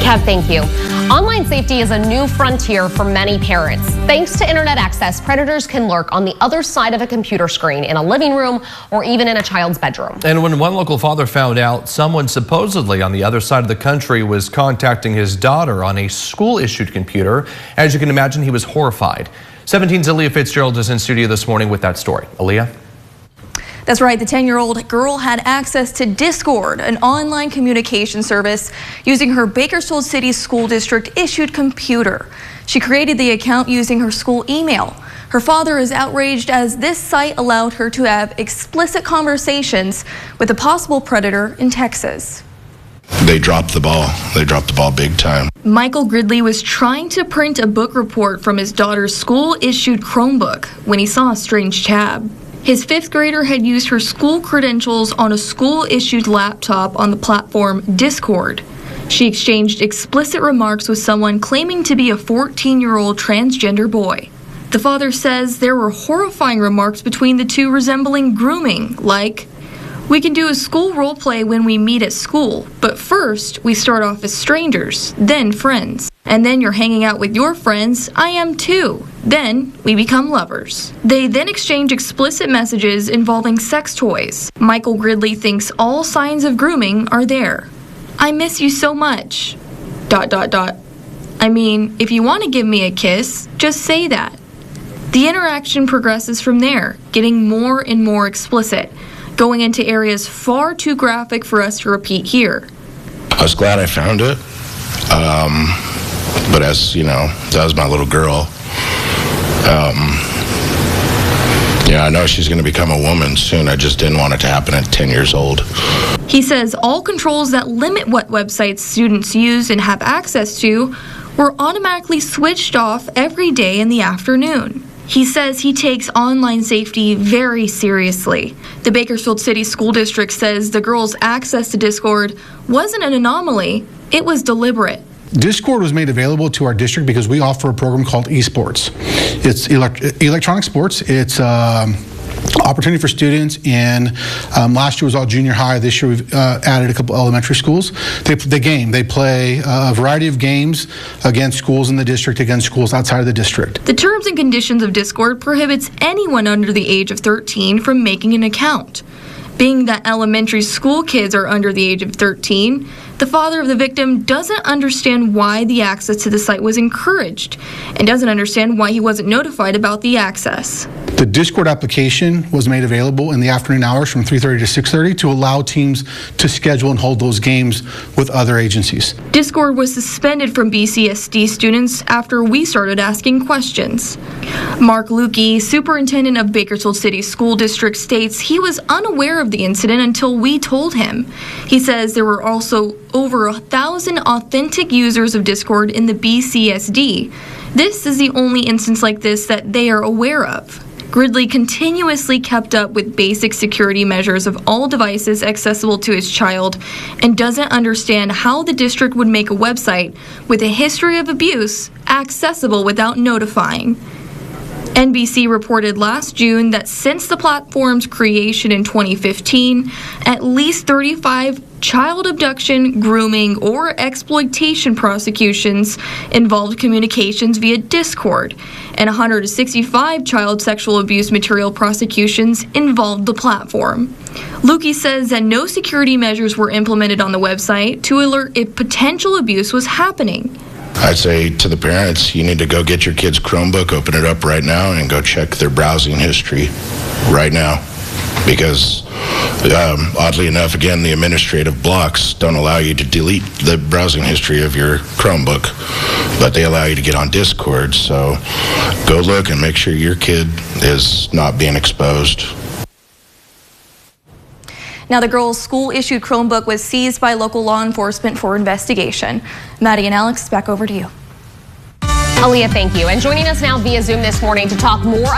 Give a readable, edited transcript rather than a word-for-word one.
Kev, thank you. Online safety is a new frontier for many parents. Thanks to internet access, predators can lurk on the other side of a computer screen in a living room or even in a child's bedroom. And when one local father found out someone supposedly on the other side of the country was contacting his daughter on a school-issued computer, as you can imagine, he was horrified. 17's Aaliyah Fitzgerald is in studio this morning with that story. Aaliyah? That's right, the 10-year-old girl had access to Discord, an online communication service, using her Bakersfield City School District issued computer. She created the account using her school email. Her father is outraged as this site allowed her to have explicit conversations with a possible predator in Texas. They dropped the ball. They dropped the ball big time. Michael Gridley was trying to print a book report from his daughter's school-issued Chromebook when he saw a strange tab. His fifth grader had used her school credentials on a school-issued laptop on the platform Discord. She exchanged explicit remarks with someone claiming to be a 14-year-old transgender boy. The father says there were horrifying remarks between the two resembling grooming, like, "We can do a school role play when we meet at school, but first we start off as strangers, then friends. And then you're hanging out with your friends, I am too. Then we become lovers." They then exchange explicit messages involving sex toys. Michael Gridley thinks all signs of grooming are there. "I miss you so much. ... I mean, if you want to give me a kiss, just say that." The interaction progresses from there, getting more and more explicit, going into areas far too graphic for us to repeat here. I was glad I found it. But as you know, that was my little girl. Yeah, I know she's going to become a woman soon. I just didn't want it to happen at 10 years old. He says all controls that limit what websites students use and have access to were automatically switched off every day in the afternoon. He says he takes online safety very seriously. The Bakersfield City School District says the girl's access to Discord wasn't an anomaly, it was deliberate. Discord was made available to our district because we offer a program called esports. It's electronic sports. It's opportunity for students, and last year was all junior high. This year we've added a couple elementary schools. They play a variety of games against schools in the district, against schools outside of the district. The terms and conditions of Discord prohibits anyone under the age of 13 from making an account. Being that elementary school kids are under the age of 13, the father of the victim doesn't understand why the access to the site was encouraged and doesn't understand why he wasn't notified about the access. The Discord application was made available in the afternoon hours from 3:30 to 6:30 to allow teams to schedule and hold those games with other agencies. Discord was suspended from BCSD students after we started asking questions. Mark Lukey, superintendent of Bakersfield City School District, states he was unaware of the incident until we told him. He says there were also over 1,000 authentic users of Discord in the BCSD. This is the only instance like this that they are aware of. Gridley continuously kept up with basic security measures of all devices accessible to his child and doesn't understand how the district would make a website with a history of abuse accessible without notifying. NBC reported last June that since the platform's creation in 2015, at least 35 child abduction, grooming, or exploitation prosecutions involved communications via Discord, and 165 child sexual abuse material prosecutions involved the platform. Lukey says that no security measures were implemented on the website to alert if potential abuse was happening. I'd say to the parents, you need to go get your kid's Chromebook, open it up right now, and go check their browsing history right now. Because oddly enough, again, the administrative blocks don't allow you to delete the browsing history of your Chromebook, but they allow you to get on Discord. So go look and make sure your kid is not being exposed. Now, the girl's school-issued Chromebook was seized by local law enforcement for investigation. Maddie and Alex, back over to you. Aaliyah, thank you. And joining us now via Zoom this morning to talk more